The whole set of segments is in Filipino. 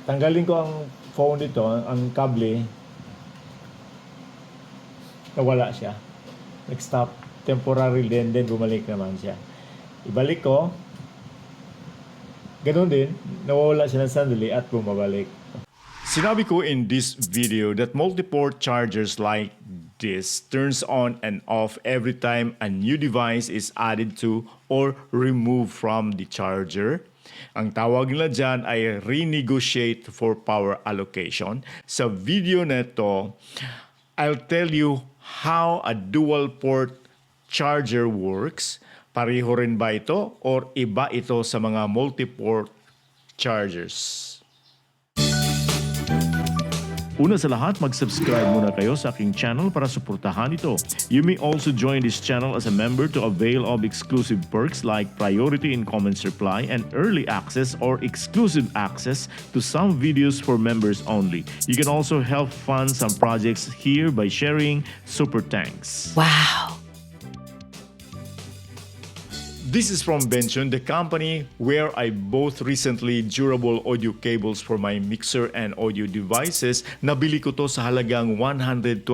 Tanggalin ko ang phone dito, ang kable, nawala siya. Nag-stop temporary then bumalik naman siya. Ibalik ko, ganun din, nawawala siya ng sandali at bumabalik. Sinabi ko in this video that multi-port chargers like this turns on and off every time a new device is added to or removed from the charger. Ang tawag nila dyan ay renegotiate for power allocation. Sa video na ito, I'll tell you how a dual port charger works. Pareho rin ba ito or iba ito sa mga multi-port chargers? Una sa lahat, mag-subscribe muna kayo sa aking channel para suportahan ito. You may also join this channel as a member to avail of exclusive perks like priority in comments reply and early access or exclusive access to some videos for members only. You can also help fund some projects here by sharing super thanks. Wow! This is from Benchon, the company where I bought recently durable audio cables for my mixer and audio devices. Nabili ko to sa halagang 127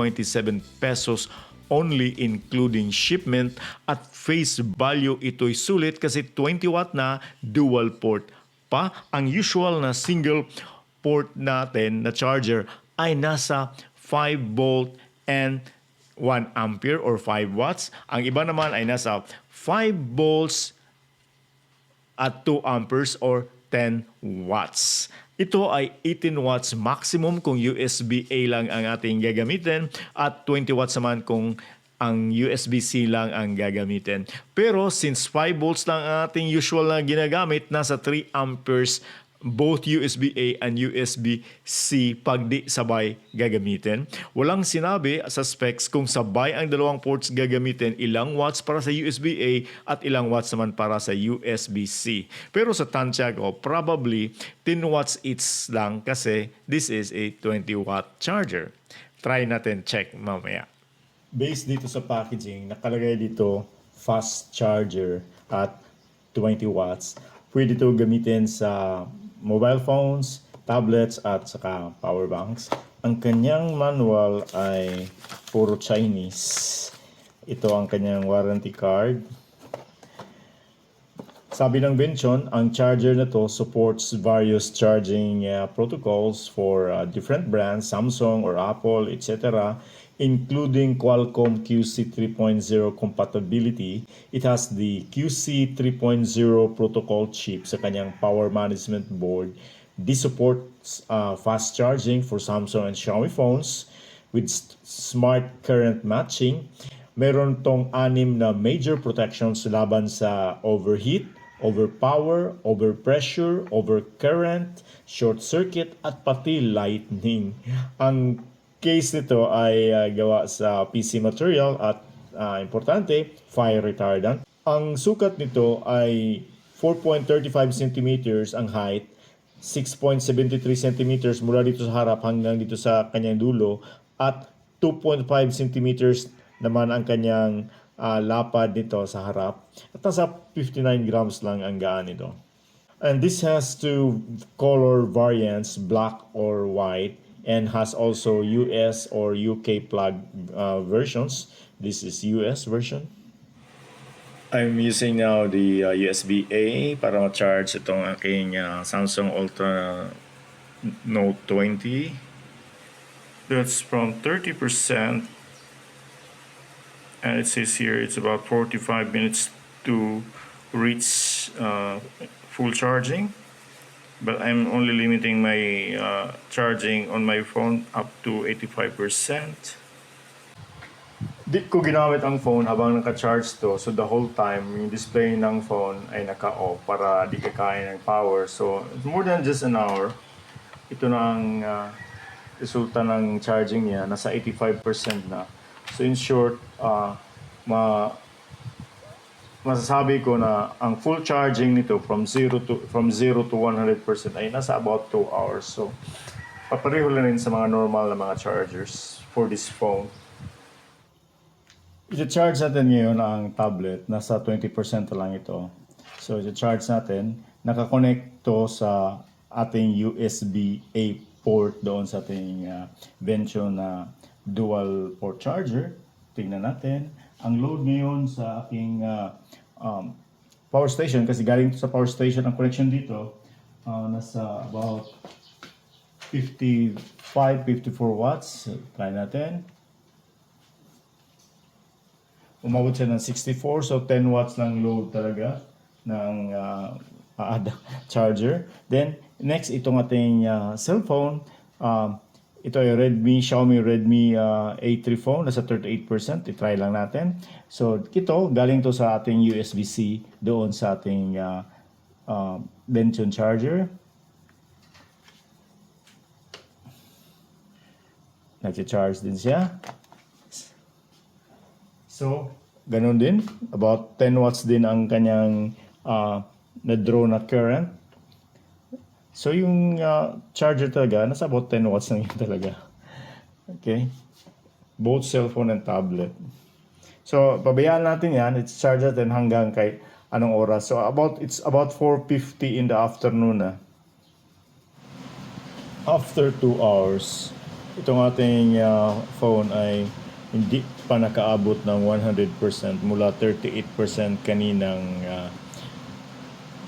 pesos only including shipment at face value ito'y sulit kasi 20 watt na dual port pa. Ang usual na single port natin na charger ay nasa 5 volt and 1 ampere or 5 watts. Ang iba naman ay nasa 5 volts at 2 amperes or 10 watts. Ito ay 18 watts maximum kung USB-A lang ang ating gagamitin at 20 watts naman kung ang USB-C lang ang gagamitin. Pero since 5 volts lang ang ating usual na ginagamit, nasa 3 amperes both USB-A and USB-C pag di sabay gagamitin. Walang sinabi sa specs kung sabay ang dalawang ports gagamitin, ilang watts para sa USB-A at ilang watts naman para sa USB-C. Pero sa tansya ko, probably 10 watts each lang kasi this is a 20 watt charger. Try natin check mamaya. Based dito sa packaging, nakalagay dito fast charger at 20 watts. Pwede ito gamitin sa mobile phones, tablets at saka power banks. Ang kanyang manual ay puro Chinese. Ito ang kanyang warranty card. Sabi ng Benchon, ang charger na to supports various charging protocols for different brands, Samsung or Apple, etc., including Qualcomm QC 3.0 compatibility. It has the QC 3.0 protocol chip sa kanyang power management board. This supports fast charging for Samsung and Xiaomi phones with smart current matching. Meron tong 6 na major protections laban sa overheat, overpower, overpressure, overcurrent, short circuit at pati lightning. Ang case nito ay gawa sa PC material at importante, fire retardant. Ang sukat nito ay 4.35 cm ang height, 6.73 cm mula dito sa harap hanggang dito sa kanyang dulo at 2.5 cm naman ang kanyang lapad nito sa harap at nasa 59 grams lang ang gaan nito. And this has 2 color variants, black or white, and has also US or UK plug versions. This is US version. I'm using now the USB-A para ma-charge itong aking Samsung Ultra Note 20. That's from 30%. And it says here it's about 45 minutes to reach full charging. But I'm only limiting my charging on my phone up to 85%. Di ko ginamit ang phone habang naka-charge to. So the whole time, yung display ng phone ay naka-off para di kakain ng power. So more than just an hour, ito na ang resulta ng charging niya. Nasa 85% na. So in short, masasabi ko na ang full charging nito from 0 to 100% ay nasa about 2 hours. So, papareho lang rin sa mga normal na mga chargers for this phone. I-charge natin ngayon ang tablet. Nasa 20% lang ito. So, i-charge natin. Nakakonect to sa ating USB-A port doon sa ating Vention na dual port charger. Tingnan natin. Ang load ngayon sa aking power station, kasi galing sa power station ang connection dito, nasa about 55-54 watts. Try natin. Umabot siya ng 64, so 10 watts lang load talaga ng charger. Then, next, itong ating cellphone. Ito ay Xiaomi Redmi A3 phone, nasa 38%. I-try lang natin. So, ito, galing to sa ating USB-C doon sa ating Vention charger. Nag-charge din siya. So, ganun din. About 10 watts din ang kanyang na-draw na current. So, yung charger talaga, nasa about 10 watts lang yun talaga. Okay? Both cellphone and tablet. So, pabayaan natin yan. It's charged natin hanggang kay anong oras. So, it's about 4:50 in the afternoon na. After 2 hours, itong ating phone ay hindi pa nakaabot ng 100% mula 38% kaninang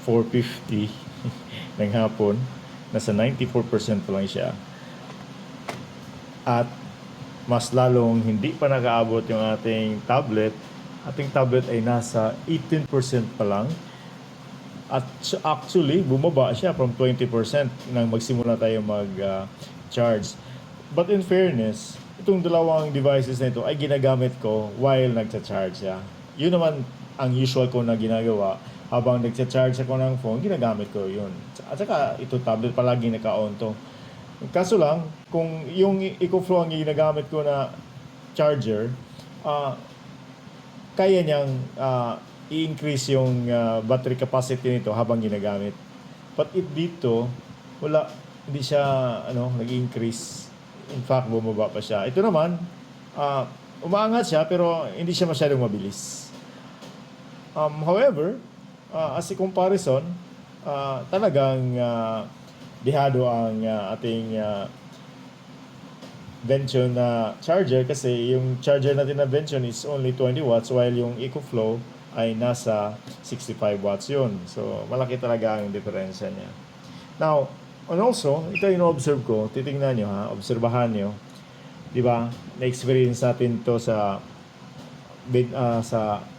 4:50 ng hapon. Nasa 94% pa lang siya. At mas lalong hindi pa nakaabot yung ating tablet. Ating tablet ay nasa 18% pa lang. At actually, bumaba siya from 20% nang magsimula tayo mag-charge. But in fairness, itong dalawang devices na ito ay ginagamit ko while nagcha-charge siya. Yun naman ang usual ko na ginagawa. Habang nagcha-charge ako ng phone, ginagamit ko yun. At saka ito tablet palagi naka-on to. Kaso lang, kung yung EcoFlow ang ginagamit ko na charger, kaya niyang i-increase yung battery capacity nito habang ginagamit. But dito, hindi siya nag-increase. In fact, bumaba pa siya. Ito naman, umaangat siya pero hindi siya masyadong mabilis. However, as a comparison, talagang dihado ang ating Vention na charger kasi yung charger natin na Vention is only 20 watts while yung EcoFlow ay nasa 65 watts yun. So, malaki talaga ang diferensya niya. Now, and also, ito yung observe ko, titingnan nyo obserbahan nyo. Diba? Na-experience natin to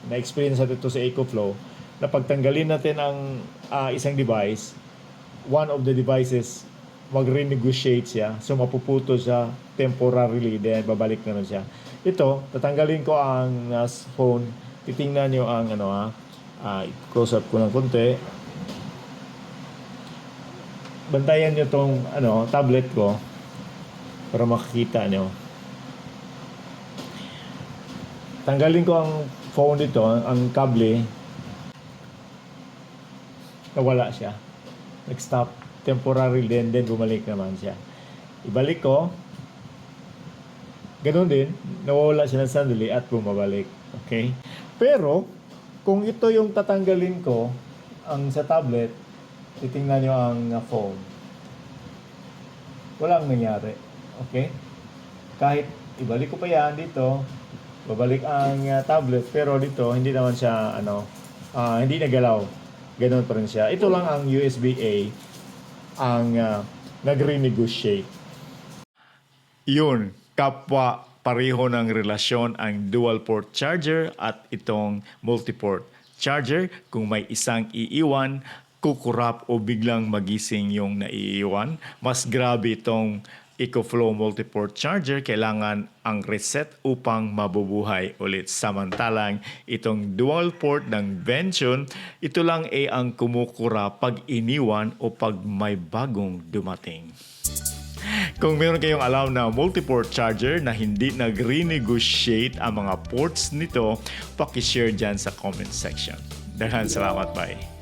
na-experience natin to sa EcoFlow na pagtanggalin natin ang isang device, one of the devices mag-renegotiate siya. So, mapuputo siya temporarily, then babalik naman siya. Ito, tatanggalin ko ang phone. Titingnan nyo ang close up ko ng konti. Bantayan nyo tong tablet ko para makikita nyo. Tanggalin ko ang phone dito, ang kable. Nawala siya. Nag-stop temporary then bumalik naman siya. Ibalik ko. Ganun din, nawawala siya ng sandali at bumabalik. Okay? Pero, kung ito yung tatanggalin ko, ang sa tablet, titingnan nyo ang phone. Walang nangyari. Okay? Kahit ibalik ko pa yan dito, babalik ang tablet, pero dito, hindi naman siya, hindi nagalaw. Ganun pa rin siya. Ito lang ang USB-A ang nag-renegotiate. Yun, kapwa pareho ng relasyon ang dual port charger at itong multi-port charger. Kung may isang iiwan, kukurap o biglang magising yung naiiwan. Mas grabe itong EcoFlow multi-port charger, kailangan ang reset upang mabubuhay ulit. Samantalang itong dual port ng Vention, ito lang ang kumukura pag iniwan o pag may bagong dumating. Kung meron kayong alam na multi-port charger na hindi nag-renegotiate ang mga ports nito, pakishare dyan sa comment section. Dahan salamat, bye.